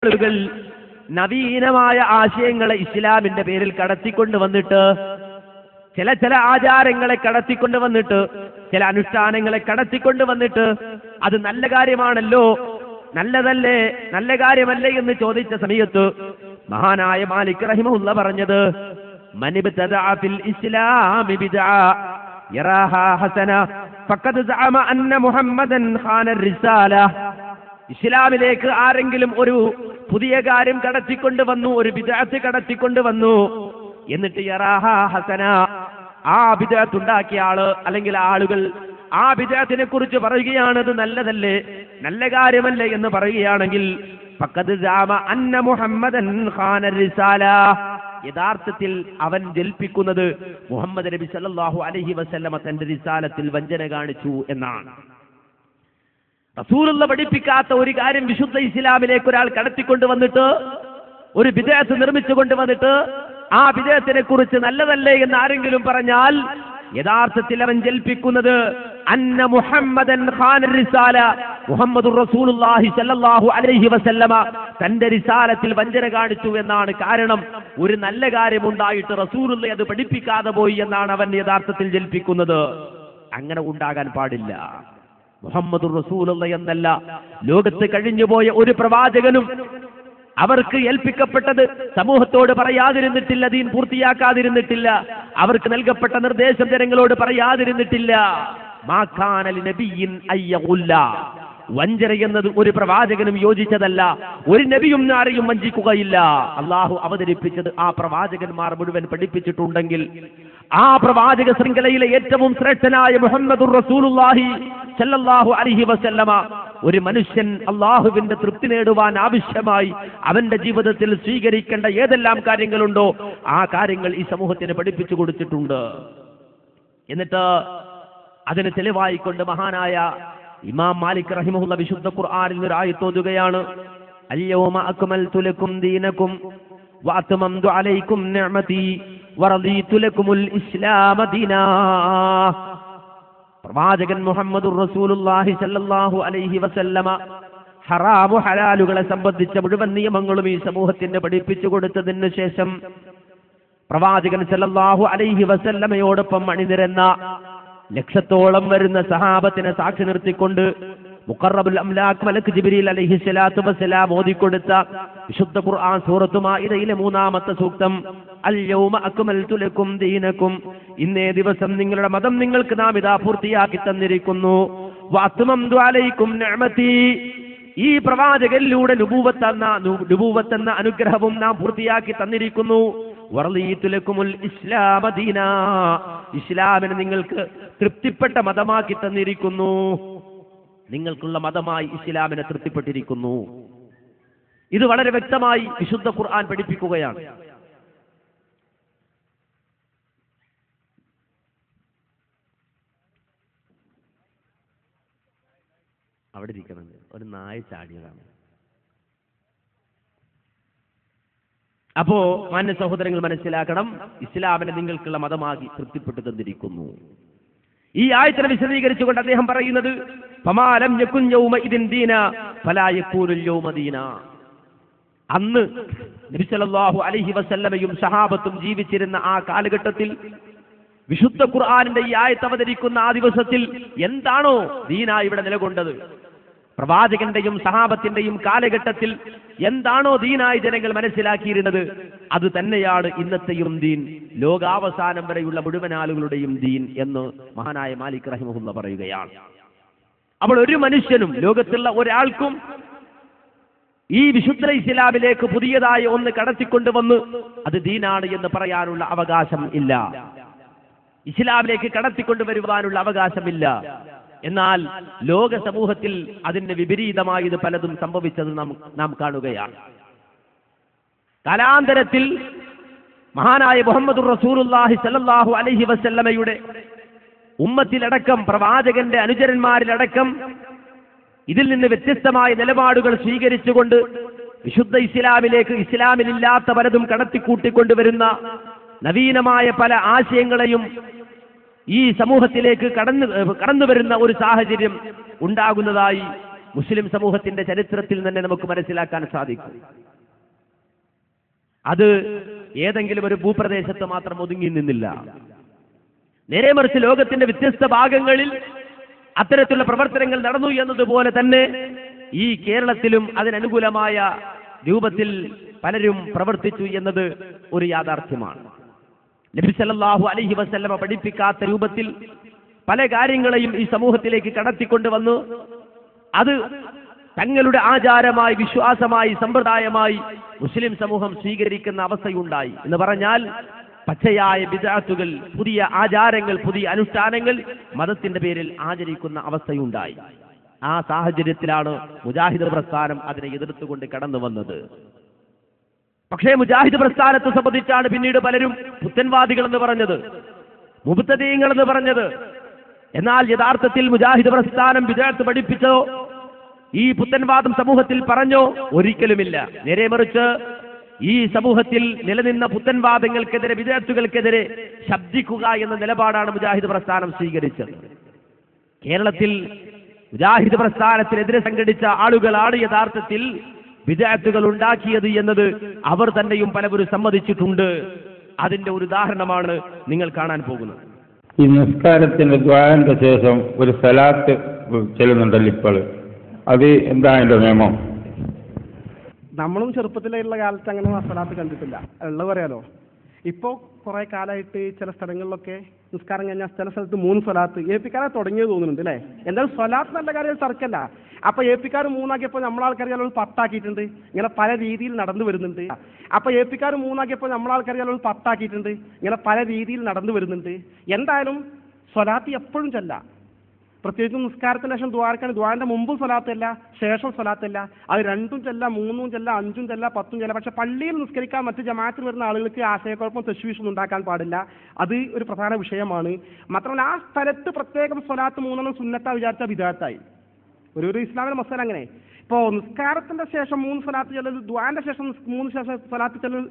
ആളുകൾ നവീനമായ ആശയങ്ങളെ ഇസ്ലാമിന്റെ പേരിൽ കടത്തിക്കൊണ്ട് വന്നിട്ട് ചില ആചാരങ്ങളെ കടത്തിക്കൊണ്ട് വന്നിട്ട് ചില അനുഷ്ഠാനങ്ങളെ കടത്തിക്കൊണ്ട് വന്നിട്ട് അത് നല്ല കാര്യമാണല്ലോ, നല്ലതല്ലേ, നല്ല കാര്യമല്ലേ എന്ന് ചോദിച്ച സമയത്ത് മഹാനായ മാലിക് റഹിമഹുല്ലാഹ് പറഞ്ഞത് മനിബ്തദഅ ഫിൽ ഇസ്ലാമി ബിദ്അ യറാഹാ ഹസന ഫഖദ് സഅമ അന്ന മുഹമ്മദൻ ഖാന റിസാല. ഇസ്ലാമിലേക്ക് ആരെങ്കിലും ഒരു പുതിയ കാര്യം കടത്തിക്കൊണ്ട് വന്നു, ഒരു ബിദ്അത്ത് കടത്തിക്കൊണ്ട് വന്നു, എന്നിട്ട് യറാഹാ ഹസന, ആ ബിദ്അത്ത് ഉണ്ടാക്കിയ ആള് അല്ലെങ്കിൽ ആളുകൾ ആ ബിദ്അത്തിനെ കുറിച്ച് പറയുകയാണത് നല്ലതല്ലേ, നല്ല കാര്യമല്ലേ എന്ന് പറയുകയാണെങ്കിൽ ഫഖദ് സഅമ അന്ന മുഹമ്മദൻ ഖാന റിസാല, യഥാർത്ഥത്തിൽ അവൻ ജൽപ്പിക്കുന്നത് മുഹമ്മദ് നബി സല്ലല്ലാഹു അലൈഹി വസല്ലമ തന്റെ റിസാലത്തിൽ വഞ്ചന കാണിച്ചു എന്നാണ്. റസൂലുള്ള പഠിപ്പിക്കാത്ത ഒരു കാര്യം വിശുദ്ധ ഇസ്ലാമിലേക്ക് ഒരാൾ കടത്തിക്കൊണ്ട് വന്നിട്ട് ഒരു ബിദ്അത്ത് നിർമ്മിച്ചു കൊണ്ടുവന്നിട്ട് ആ ബിദ്അത്തിനെ കുറിച്ച് നല്ലതല്ലേ എന്ന് ആരെങ്കിലും പറഞ്ഞാൽ യഥാർത്ഥത്തിൽ അവൻ ജൽപ്പിക്കുന്നത് അന്ന മുഹമ്മദൻ ഖാന റിസാല, മുഹമ്മദുർ റസൂലുള്ളാഹി സ്വല്ലല്ലാഹു അലൈഹി വസല്ലമ തന്റെ റിസാലത്തിൽ വഞ്ചന കാണിച്ചു എന്നാണ്. കാരണം ഒരു നല്ല കാര്യം ഉണ്ടായിട്ട് റസൂലുള്ള അത് പഠിപ്പിക്കാതെ പോയി എന്നാണ് അവൻ യഥാർത്ഥത്തിൽ ജൽപ്പിക്കുന്നത്. അങ്ങനെ ഉണ്ടാകാൻ പാടില്ല. മുഹമ്മദുർ റസൂലുള്ളാഹി എന്നല്ല, ലോകത്ത് കഴിഞ്ഞുപോയ ഒരു പ്രവാചകനും അവർക്ക് ഏൽപ്പിക്കപ്പെട്ടത് സമൂഹത്തോട് പറയാതിരുന്നിട്ടില്ല, ദീൻ പൂർത്തിയാക്കാതിരുന്നിട്ടില്ല, അവർക്ക് നൽകപ്പെട്ട നിർദ്ദേശം ജനങ്ങളോട് പറയാതിരുന്നിട്ടില്ല. മാ കാന ലിനബിയ്യിൻ അയ്യഖുല്ല, വഞ്ചന എന്നത് ഒരു പ്രവാചകനും യോജിച്ചതല്ല, ഒരു നബിയും ആരെയും വഞ്ചിക്കുകയില്ല. അള്ളാഹു അവതരിപ്പിച്ചത് ആ പ്രവാചകന്മാർ മുഴുവൻ പഠിപ്പിച്ചിട്ടുണ്ടെങ്കിൽ ആ പ്രവാചക ശൃംഖലയിലെ ഏറ്റവും ശ്രേഷ്ഠനായ മുഹമ്മദുർ റസൂലുള്ളാഹി സല്ലല്ലാഹു അലൈഹി വസല്ലമ ഒരു മനുഷ്യൻ അള്ളാഹുവിന്റെ തൃപ്തി നേടുവാൻ ആവശ്യമായി അവന്റെ ജീവിതത്തിൽ സ്വീകരിക്കേണ്ട ഏതെല്ലാം കാര്യങ്ങളുണ്ടോ ആ കാര്യങ്ങൾ ഈ സമൂഹത്തിന് പഠിപ്പിച്ചു കൊടുത്തിട്ടുണ്ട്. എന്നിട്ട് അതിന് തെളിവായിക്കൊണ്ട് മഹാനായ ഇമാം മാലിക് റഹിമഹുല്ലാഹ് വിശുദ്ധ ഖുർആനിൽ ഒരു ആയത്ത് ഓതുകയാണ്. അൽയൗമ അക്മൽതു ലക്കും ദീനകും വഅത്മംതു അലൈക്കും നിഅമതി വറദീതു ലക്കുമുൽ ഇസ്ലാമ ദീനാ. പ്രവാചകൻ മുഹമ്മദുർ റസൂലുള്ളാഹി സ്വല്ലല്ലാഹു അലൈഹി വസല്ലമ ഹറാമു ഹലാലുകളെ സംബന്ധിച്ച മുഴുവൻ നിയമങ്ങളും ഈ സമൂഹത്തിന് പഠിപ്പിച്ചു കൊടുത്തതിന് ശേഷം പ്രവാചകൻ സ്വല്ലല്ലാഹു അലൈഹി വസല്ലമയോടൊപ്പം അണിനിരന്ന ലക്ഷത്തോളം വരുന്ന സഹാബത്തിനെ സാക്ഷി നിർത്തിക്കൊണ്ട് മുഖറബുൽ അംലാഖ് മലക്ക് ജിബ്രീൽ അലൈഹി സ്വലാത്തു വസ്സലാം ഓതിക്കൊടുത്ത വിശുദ്ധ ഖുർആൻ സൂറത്തു മാഇദയിലെ 3-ാമത്തെ സൂക്തം അൽയൗമ അക്മൽതു ലക്കും ദീനകും, ഇന്നേ ദിവസം നിങ്ങളുടെ മതം നിങ്ങൾക്ക് നാം ഇതാ പൂർത്തിയാക്കി തന്നിരിക്കുന്നു. വഅത്മംതു അലൈക്കും നിഅമതി, ഈ പ്രവാചകനിലൂടെ നുബൂവത്ത് എന്ന അനുഗ്രഹവും നാം പൂർത്തിയാക്കി തന്നിരിക്കുന്നു. വറദീതു ലക്കുമുൽ ഇസ്ലാമ ദീനാ, ഇസ്ലാമിനെ നിങ്ങൾക്ക് തൃപ്തിപ്പെട്ട മതമാക്കി തന്നിരിക്കുന്നു, നിങ്ങൾക്കുള്ള മതമായി ഇസ്ലാമിനെ തൃപ്തിപ്പെട്ടിരിക്കുന്നു. ഇത് വളരെ വ്യക്തമായി വിശുദ്ധ ഖുർആൻ പഠിപ്പിക്കുകയാണ്. അവിടെ ഇരിക്കണം, ഒരു നായ ചാടിയതാണ്. അപ്പോ മാന്യ സഹോദരങ്ങൾ മനസ്സിലാക്കണം, ഇസ്ലാമിനെ നിങ്ങൾക്കുള്ള മതമാക്കി തൃപ്തിപ്പെട്ടു തന്നിരിക്കുന്നു. ഈ ആയത്തിനെ വിശദീകരിച്ചുകൊണ്ട് അദ്ദേഹം പറയുന്നത് ഫമാലം യകുൻ യൗമഇദിൻ ദീന ഫലാ യകൂനുൽ യൗമ ദീന. അന്ന് നബി സല്ലല്ലാഹു അലൈഹി വസല്ലമയും സഹാബത്തും ജീവിച്ചിരുന്ന ആ കാലഘട്ടത്തിൽ വിശുദ്ധ ഖുർആനിന്റെ ഈ ആയത്ത് അവതരിക്കുന്ന ആ ദിവസത്തിൽ എന്താണോ ദീനായി ഇവിടെ നിലകൊണ്ടത്, പ്രവാചകന്റെയും സഹാബത്തിന്റെയും കാലഘട്ടത്തിൽ എന്താണോ ദീനായി ജനങ്ങൾ മനസ്സിലാക്കിയിരുന്നത്, അത് തന്നെയാണ് ഇന്നത്തെയും ദീൻ, ലോകാവസാനം വരെയുള്ള മുഴുവൻ ആളുകളുടെയും ദീൻ എന്ന് മഹാനായ മാലിക് റഹിമഹുല്ലാഹ് പറയുകയാണ്. അപ്പോൾ ഒരു മനുഷ്യനും ലോകത്തുള്ള ഒരാൾക്കും ഈ വിശുദ്ധ ഇസ്ലാമിലേക്ക് പുതിയതായി ഒന്ന് കടത്തിക്കൊണ്ടുവന്ന് അത് ദീനാണ് എന്ന് പറയാനുള്ള അവകാശം ഇല്ല, ഇസ്ലാമിലേക്ക് കടത്തിക്കൊണ്ടുവരുവാനുള്ള അവകാശമില്ല. എന്നാൽ ലോക സമൂഹത്തിൽ അതിന് വിപരീതമായത് പലതും സംഭവിച്ചത് നാം കാണുകയാണ്. കാലാന്തരത്തിൽ മഹാനായ മുഹമ്മദുർ റസൂലുള്ളാഹി സ്വല്ലല്ലാഹു അലൈഹി വസല്ലമയുടെ ഉമ്മത്തിലടക്കം പ്രവാചകന്റെ അനുചരന്മാരിലടക്കം ഇതിൽ നിന്ന് വ്യത്യസ്തമായ നിലപാടുകൾ സ്വീകരിച്ചുകൊണ്ട് വിശുദ്ധ ഇസ്ലാമിലേക്ക് ഇസ്ലാമിലില്ലാത്ത പലതും കടത്തിക്കൂട്ടിക്കൊണ്ടുവരുന്ന നവീനമായ പല ആശയങ്ങളെയും ഈ സമൂഹത്തിലേക്ക് കടന്നു വരുന്ന ഒരു സാഹചര്യം ഉണ്ടാകുന്നതായി മുസ്ലിം സമൂഹത്തിന്റെ ചരിത്രത്തിൽ തന്നെ നമുക്ക് മനസ്സിലാക്കാൻ സാധിക്കും. അത് ഏതെങ്കിലും ഒരു ഭൂപ്രദേശത്ത് മാത്രം ഒതുങ്ങി നിന്നില്ല. നേരെ മറിച്ച് ലോകത്തിന്റെ വ്യത്യസ്ത ഭാഗങ്ങളിൽ അത്തരത്തിലുള്ള പ്രവർത്തനങ്ങൾ നടന്നു എന്നതുപോലെ തന്നെ ഈ കേരളത്തിലും അതിനനുകൂലമായ രൂപത്തിൽ പലരും പ്രവർത്തിച്ചു എന്നത് ഒരു യാഥാർത്ഥ്യമാണ്. നബി സല്ലല്ലാഹു അലൈഹി വസല്ലമ പഠിപ്പിക്കാത്ത രൂപത്തിൽ പല കാര്യങ്ങളെയും ഈ സമൂഹത്തിലേക്ക് കടത്തിക്കൊണ്ടുവന്നു അത് തങ്ങളുടെ ആചാരമായി, വിശ്വാസമായി, സമ്പ്രദായമായി മുസ്ലിം സമൂഹം സ്വീകരിക്കുന്ന അവസ്ഥയുണ്ടായി. എന്ന് പറഞ്ഞാൽ പച്ചയായ ബിദ്അത്തുകൾ, പുതിയ ആചാരങ്ങൾ, പുതിയ അനുഷ്ഠാനങ്ങൾ മതത്തിന്റെ പേരിൽ ആചരിക്കുന്ന അവസ്ഥയുണ്ടായി. ആ സാഹചര്യത്തിലാണ് മുജാഹിദ് പ്രസ്ഥാനം അതിനെ എതിർത്തുകൊണ്ട് കടന്നു വന്നത്. പക്ഷേ മുജാഹിദ് പ്രസ്ഥാനത്തെ സംബന്ധിച്ചാണ് പിന്നീട് പലരും പുത്തൻവാദികൾ എന്ന് പറഞ്ഞത്, മുബ്തദീങ്ങൾ എന്ന് പറഞ്ഞത്. എന്നാൽ യഥാർത്ഥത്തിൽ മുജാഹിദ് പ്രസ്ഥാനം ബിദ്അത്ത് പഠിപ്പിച്ചോ ഈ പുത്തൻവാദം സമൂഹത്തിൽ പറഞ്ഞോ? ഒരിക്കലുമില്ല. നേരെ മറിച്ച് ഈ സമൂഹത്തിൽ നിലനിന്ന പുത്തൻവാദങ്ങൾക്കെതിരെ, ബിദ്അത്തുകൾക്കെതിരെ ശബ്ദിക്കുക എന്ന നിലപാടാണ് മുജാഹിദ് പ്രസ്ഥാനം സ്വീകരിച്ചത്. കേരളത്തിൽ മുജാഹിദ് പ്രസ്ഥാനത്തിനെതിരെ സംഘടിച്ച ആളുകളാണ് യഥാർത്ഥത്തിൽ ബിദ്അത്തുകൾ ഉണ്ടാക്കിയത് എന്നത് അവർ തന്നെയും പലവരും സമ്മതിച്ചിട്ടുണ്ട്. അതിന്റെ ഒരു ഉദാഹരണമാണ് നിങ്ങൾ കാണാൻ പോകുന്നത്. ഈ നിസ്കാരത്തിന്റെ ദ്വാരന്റെ ശേഷം ഒരു സലാത്ത് ചെല്ലുന്നുണ്ടല്ലോ ഇപ്പോൾ, അത് എന്താ അതിന്റെ നിയമം? നമ്മളും ചെറുപ്പത്തിലുള്ള കാലത്ത് അങ്ങനെ സലാത്ത് കണ്ടിട്ടില്ല, ഉള്ളത് പറയാലോ. ഇപ്പോൾ കുറേ കാലമായിട്ട് ചില സ്ഥലങ്ങളിലൊക്കെ നിസ്കാരം കഴിഞ്ഞാൽ ചില സ്ഥലത്ത് 3 സ്വലാത്ത് ഏപ്പിക്കാരെ തുടങ്ങിയത് തോന്നുന്നുണ്ട് അല്ലേ? എന്തായാലും സ്വലാത്ത് നല്ല കാര്യം തർക്കമല്ല. അപ്പോൾ ഏപ്പിക്കാർ 3 ആക്കിയപ്പോൾ നമ്മളാൾക്കാർ ചിലപ്പോൾ 10 ആക്കിയിട്ടുണ്ട്. ഇങ്ങനെ പല രീതിയിൽ നടന്നു വരുന്നുണ്ട്. അപ്പോൾ ഏപ്പിക്കാർ 3 ആക്കിയപ്പോൾ നമ്മളാൾക്കാർ ചിലപ്പോൾ 10 ആക്കിയിട്ടുണ്ട്. ഇങ്ങനെ പല രീതിയിൽ നടന്നു വരുന്നുണ്ട്. എന്തായാലും സ്വലാത്ത് എപ്പോഴും ചെല്ലാം. പ്രത്യേകിച്ചും നിസ്കാരത്തിന് ശേഷം ദ്വാരക്കാണ്. ദ്വാരന്റെ മുമ്പും സ്വലാത്തല്ല, ശേഷം സ്വലാത്തല്ല. അത് 2ഉം ചെല്ലാം, 3ഉം ചെല്ലാം, 5ഉം ചെല്ലാം, 10ഉം ചെല്ലാം. പക്ഷെ പള്ളിയിൽ നിസ്കരിക്കാൻ മറ്റ് ജമാഅത്തിൽ വരുന്ന ആളുകൾക്ക് ആശയക്കുഴപ്പം, തശ്വീഷൊന്നും ഉണ്ടാക്കാൻ പാടില്ല. അത് ഒരു പ്രധാന വിഷയമാണ്. മാത്രമല്ല ആ സ്ഥലത്ത് പ്രത്യേകം സ്വലാത്ത് 3 സുന്നത്താ വിചാരിച്ച ബിദ്അത്തായി. ഒരു ഇസ്ലാമിലെ മസല അങ്ങനെ. ഇപ്പോൾ നിസ്കാരത്തിന്റെ ശേഷം 3 സ്വലാത്ത് ചെല്ലൽ, ദ്വാന്റെ ശേഷം 3 സ്വലാത്ത് ചെല്ലൽ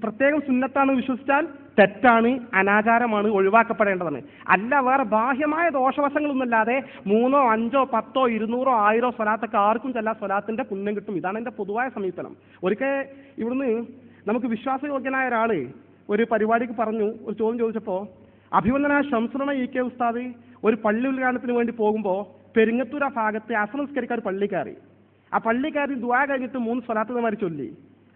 പ്രത്യേകം സുന്നത്താണ് വിശ്വസിച്ചാൽ തെറ്റാണ്, അനാചാരമാണ്, ഒഴിവാക്കപ്പെടേണ്ടതാണ്. അല്ല വേറെ ബാഹ്യമായ ദോഷവശങ്ങളൊന്നുമല്ലാതെ 3, 5, 10, 200, 1000 സ്വലാത്തൊക്കെ ആർക്കും ചെല്ലാൻ സ്വലാത്തിന്റെ പുണ്യം കിട്ടും. ഇതാണ് എൻ്റെ പൊതുവായ സമീപനം. ഒരിക്കൽ ഇവിടുന്ന് നമുക്ക് വിശ്വാസയോഗ്യനായ ഒരാൾ ഒരു പരിപാടിക്ക് പറഞ്ഞു, ഒരു ചോദ്യം ചോദിച്ചപ്പോൾ, അഭിവന്ദനായ ശംസുലന ഇ.കെ. ഉസ്താദ് ഒരു പള്ളി ഉദ്ഘാടനത്തിന് വേണ്ടി പോകുമ്പോൾ പെരിങ്ങത്തൂർ ഭാഗത്ത് അസർ നിസ്കരിക്കാൻ പള്ളി കയറി. ആ പള്ളി കയറി ദുആ കഴിഞ്ഞിട്ട് 3 സ്വലാത്ത് മാറി ചൊല്ലി.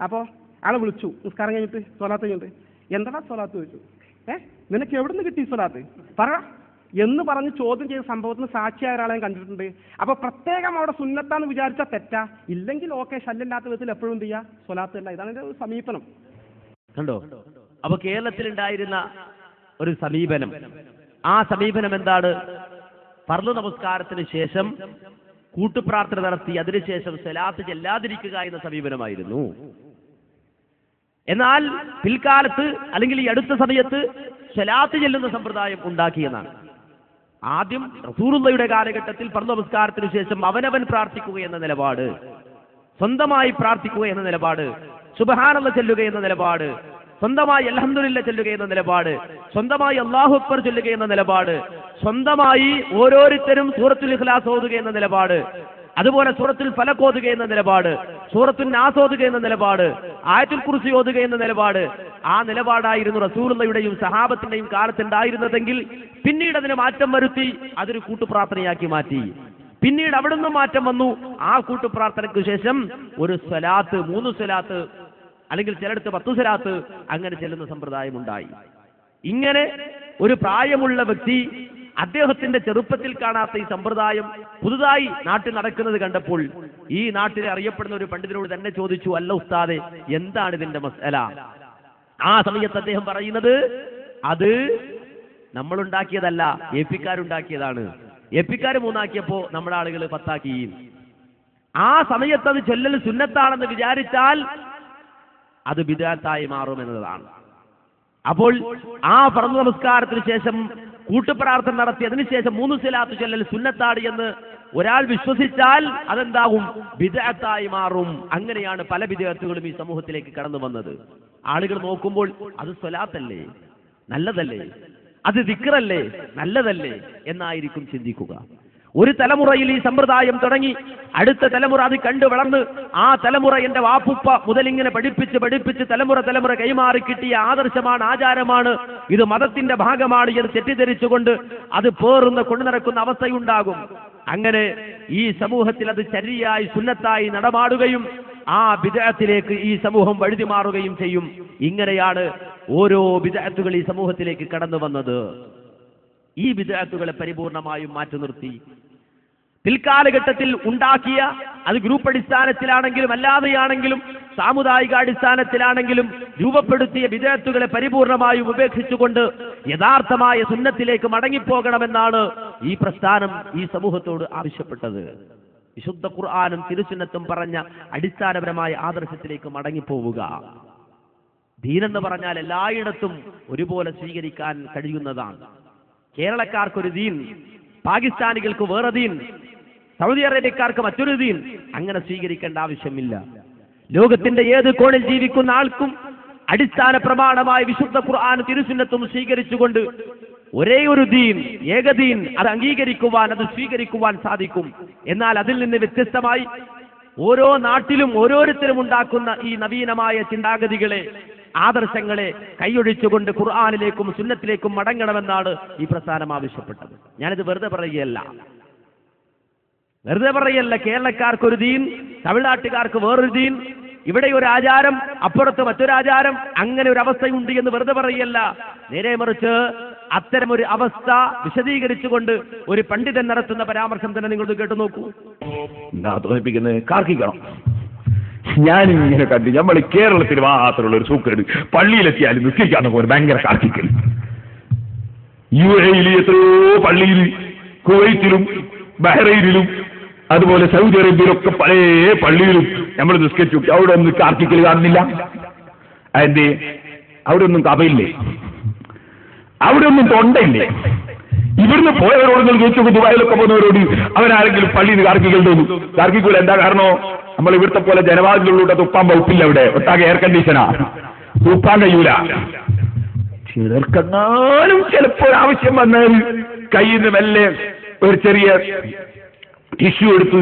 അപ്പോൾ ആളെ വിളിച്ചു, നിസ്കാരം കഴിഞ്ഞിട്ട് സ്വലാത്ത് കഴിഞ്ഞിട്ട്, എന്താ സ്വലാത്ത് ചോദിച്ചു. നിനക്ക് എവിടെ നിന്ന് കിട്ടി സ്വലാത്ത് പറ എന്ന് പറഞ്ഞ് ചോദ്യം ചെയ്ത സംഭവത്തിന് സാക്ഷിയായ ഒരാളെ ഞാൻ കണ്ടിട്ടുണ്ട്. അപ്പോൾ പ്രത്യേകം അവിടെ സുന്നത്താന്ന് വിചാരിച്ചാൽ തെറ്റാ, ഇല്ലെങ്കിൽ ഓക്കെ, ശല്യമില്ലാത്ത വിധത്തിൽ എപ്പോഴും എന്ത് ചെയ്യുക, സ്വലാത്ത് അല്ല. ഇതാണ് എൻ്റെ സമീപനം. കണ്ടോ? അപ്പൊ കേരളത്തിലുണ്ടായിരുന്ന ഒരു സമീപനം, ആ സമീപനം എന്താണ്? ഫർള് നമസ്കാരത്തിന് ശേഷം കൂട്ടുപ്രാർത്ഥന നടത്തി അതിനുശേഷം സ്വലാത്ത് ചെല്ലാതിരിക്കുക എന്ന സമീപനമായിരുന്നു. എന്നാൽ പിൽക്കാലത്ത് അല്ലെങ്കിൽ ഈ അടുത്ത സമയത്ത് സ്വലാത്ത് ചെല്ലുന്ന സമ്പ്രദായം ഉണ്ടാക്കിയെന്നാണ്. ആദ്യം റസൂലുള്ളാഹിയുടെ കാലഘട്ടത്തിൽ ഫർള് നമസ്കാരത്തിന് ശേഷം അവനവൻ പ്രാർത്ഥിക്കുക എന്ന നിലപാട്, സ്വന്തമായി പ്രാർത്ഥിക്കുക എന്ന നിലപാട്, സുബ്ഹാനല്ലാഹ് ചൊല്ലുക എന്ന നിലപാട്, സ്വന്തമായി അൽഹംദുലില്ലാഹ് ചൊല്ലുക എന്ന നിലപാട്, സ്വന്തമായി അല്ലാഹു അക്ബർ ചൊല്ലുക എന്ന നിലപാട്, സ്വന്തമായി ഓരോരുത്തരും സൂറത്തുൽ ഇഖ്ലാസ് ഓതുക എന്ന നിലപാട്, അതുപോലെ സൂറത്തുൽ ഫലഖ് ഓതുക എന്ന നിലപാട്, സൂറത്തുൽ നാസ് ഓതുക എന്ന നിലപാട്, ആയത്തുൽ കുർസി ഓതുക എന്ന നിലപാട്, ആ നിലപാടായിരുന്നു റസൂലുള്ളാഹിയുടെയും സഹാബത്തിന്റെയും കാലത്തുണ്ടായിരുന്നതെങ്കിൽ പിന്നീട് അതിന് മാറ്റം വരുത്തി അതൊരു കൂട്ടുപ്രാർത്ഥനയാക്കി മാറ്റി. പിന്നീട് അവിടെ നിന്നും മാറ്റം വന്നു. ആ കൂട്ടുപ്രാർത്ഥനയ്ക്ക് ശേഷം ഒരു സ്വലാത്ത്, 3 സ്വലാത്ത് അല്ലെങ്കിൽ ചിലടത്ത് 10 സ്വലാത്ത് അങ്ങനെ ചെല്ലുന്ന സമ്പ്രദായം ഉണ്ടായി. ഇങ്ങനെ ഒരു പ്രായമുള്ള വ്യക്തി അദ്ദേഹത്തിന്റെ ചെറുപ്പത്തിൽ കാണാത്ത ഈ സമ്പ്രദായം പുതുതായി നാട്ടിൽ നടക്കുന്നത് കണ്ടപ്പോൾ ഈ നാട്ടിലെ അറിയപ്പെടുന്ന ഒരു പണ്ഡിതനോട് തന്നെ ചോദിച്ചു, അല്ല ഉസ്താദെ, എന്താണ് ഇതിന്റെ മസല? ആ സമയത്ത് അദ്ദേഹം പറയുന്നത്, അത് നമ്മളുണ്ടാക്കിയതല്ല, എപിക്കാരുണ്ടാക്കിയതാണ്. എപിക്കാർ 3 ആക്കിയപ്പോ നമ്മുടെ ആളുകൾ 10 ആക്കി. ആ സമയത്ത് അത് ചൊല്ലൽ സുന്നത്താണെന്ന് വിചാരിച്ചാൽ അത് ബിദ്അത്തായി മാറും എന്നതാണ്. അപ്പോൾ ആ ഫർള് നമസ്കാരത്തിന് ശേഷം കൂട്ടുപ്രാർത്ഥന നടത്തി അതിനുശേഷം 3 സ്വലാത്ത് ചൊല്ലൽ സുന്നത്താണ് എന്ന് ഒരാൾ വിശ്വസിച്ചാൽ അതെന്താകും? ബിദ്അത്തായി മാറും. അങ്ങനെയാണ് പല ബിദ്അത്തുകളും ഈ സമൂഹത്തിലേക്ക് കടന്നു വന്നത്. ആളുകൾ നോക്കുമ്പോൾ അത് സ്വലാത്തല്ലേ, നല്ലതല്ലേ, അത് ദിക്റല്ലേ, നല്ലതല്ലേ എന്നായിരിക്കും ചിന്തിക്കുക. ഒരു തലമുറയിൽ ഈ സമ്പ്രദായം തുടങ്ങി, അടുത്ത തലമുറ അത് കണ്ടു വളർന്ന്, ആ തലമുറ എന്റെ വാപ്പുപ്പ മുതലിങ്ങനെ പഠിപ്പിച്ച് തലമുറ കൈമാറി കിട്ടിയ ആദർശമാണ്, ആചാരമാണ്, ഇത് മതത്തിന്റെ ഭാഗമാണ് എന്ന് തെറ്റിദ്ധരിച്ചുകൊണ്ട് അത് പേറുന്ന കൊണ്ടു നടക്കുന്ന അവസ്ഥയുണ്ടാകും. അങ്ങനെ ഈ സമൂഹത്തിൽ അത് ശരിയായി സുന്നത്തായി നടമാടുകയും ആ ബിദ്അത്തിലേക്ക് ഈ സമൂഹം വഴുതി മാറുകയും ചെയ്യും. ഇങ്ങനെയാണ് ഓരോ ബിദ്അത്തുകൾ ഈ സമൂഹത്തിലേക്ക് കടന്നു വന്നത്. ഈ ബിദ്അത്തുകളെ പരിപൂർണമായും മാറ്റി നിർത്തി പിൽക്കാലഘട്ടത്തിൽ ഉണ്ടാക്കിയ, അത് ഗ്രൂപ്പ് അടിസ്ഥാനത്തിലാണെങ്കിലും അല്ലാതെയാണെങ്കിലും സാമുദായിക അടിസ്ഥാനത്തിലാണെങ്കിലും രൂപപ്പെടുത്തിയ ബിദ്അത്തുകളെ പരിപൂർണമായും ഉപേക്ഷിച്ചുകൊണ്ട് യഥാർത്ഥമായ സുന്നത്തിലേക്ക് മടങ്ങിപ്പോകണമെന്നാണ് ഈ പ്രസ്ഥാനം ഈ സമൂഹത്തോട് ആവശ്യപ്പെട്ടത്. വിശുദ്ധ ഖുർആനും തിരുസുന്നത്തും പറഞ്ഞ അടിസ്ഥാനപരമായ ആദർശത്തിലേക്ക് മടങ്ങിപ്പോവുക. ദീനെന്ന് പറഞ്ഞാൽ എല്ലായിടത്തും ഒരുപോലെ സ്വീകരിക്കാൻ കഴിയുന്നതാണ്. കേരളക്കാർക്കൊരു ദീൻ, പാകിസ്ഥാനികൾക്ക് വേറെ ദീൻ, സൗദി അറേബ്യക്കാർക്ക് മറ്റൊരു ദീൻ, അങ്ങനെ സ്വീകരിക്കേണ്ട ആവശ്യമില്ല. ലോകത്തിന്റെ ഏത് കോണിൽ ജീവിക്കുന്ന ആൾക്കും അടിസ്ഥാന പ്രമാണമായ വിശുദ്ധ ഖുർആനും തിരുസുന്നത്തും സ്വീകരിച്ചുകൊണ്ട് ഒരേ ഒരു ദീൻ, ഏകദീൻ, അത് അംഗീകരിക്കുവാൻ, അത് സ്വീകരിക്കുവാൻ സാധിക്കും. എന്നാൽ അതിൽ നിന്ന് വ്യത്യസ്തമായി ഓരോ നാട്ടിലും ഓരോരുത്തരും ഉണ്ടാക്കുന്ന ഈ നവീനമായ ചിന്താഗതികളെ, ആദർശങ്ങളെ കൈയൊഴിച്ചുകൊണ്ട് ഖുർആനിലേക്കും സുന്നത്തിലേക്കും മടങ്ങണമെന്നാണ് ഈ പ്രസ്ഥാനം ആവശ്യപ്പെട്ടത്. ഞാനിത് വെറുതെ പറയുകയല്ല. കേരളക്കാർക്കൊരു ദീൻ, തമിഴ്നാട്ടുകാർക്ക് വേറൊരു ദീൻ, ഇവിടെ ഒരു ആചാരം, അപ്പുറത്ത് മറ്റൊരാചാരം, അങ്ങനെ ഒരു അവസ്ഥയുണ്ട് എന്ന് വെറുതെ പറയല്ല. നേരെ മറിച്ച് അത്തരമൊരു അവസ്ഥ വിശദീകരിച്ചുകൊണ്ട് ഒരു പണ്ഡിതൻ നടത്തുന്ന പരാമർശം തന്നെ നിങ്ങൾ കേട്ടു നോക്കൂ. എന്താ തോന്നിപ്പിക്കുന്നത്? കാർക്കിക്കണം. ഞാനിങ്ങനെ കണ്ടു, നമ്മൾ കേരളത്തിൽ മാത്രമുള്ള ഒരു സൂക്കേട്, പള്ളിയിലെത്തിയാലും നിസ്കരിക്കാൻ പോലെ ഭയങ്കര കാർക്കിക്കൽ. UAE എത്രയോ പള്ളിയിൽ, കുവൈറ്റിലും ബഹ്റൈനിലും അതുപോലെ സൗദി അറേബ്യയിലൊക്കെ പല പള്ളിയിലും നമ്മൾ നിസ്കരിച്ചു. അവിടെ ഒന്നും കാർക്കിക്കൽ കാണുന്നില്ല. അതിന്റെ അവിടെ ഒന്നും കഥയില്ലേ, അവിടെ ഒന്നും തൊണ്ടയില്ലേ. ഇവിടുന്ന് പോയവരോട് നിങ്ങൾ ചോദിച്ചു, ദുബായിലൊക്കെ പോകുന്നവരോട് അവരാരെങ്കിലും പള്ളിയിൽ നിന്ന് കാർക്കിക്കൽ തോന്നും. കാർക്കിക്കൂല. എന്താ കാരണോ? നമ്മൾ ഇവിടുത്തെ പോലെ ജനവാദികളുടെ തുപ്പാൻ വകുപ്പില്ല. അവിടെ ഒട്ടാകെ എയർ കണ്ടീഷനാ, തുപ്പാൻ കഴിയൂല. ചിലർക്കെന്നാലും ചിലപ്പോൾ ആവശ്യം വന്നാൽ കയ്യിൽ നിന്ന് മെല്ലെ ഒരു ചെറിയ ടിഷ്യൂ എടുത്ത്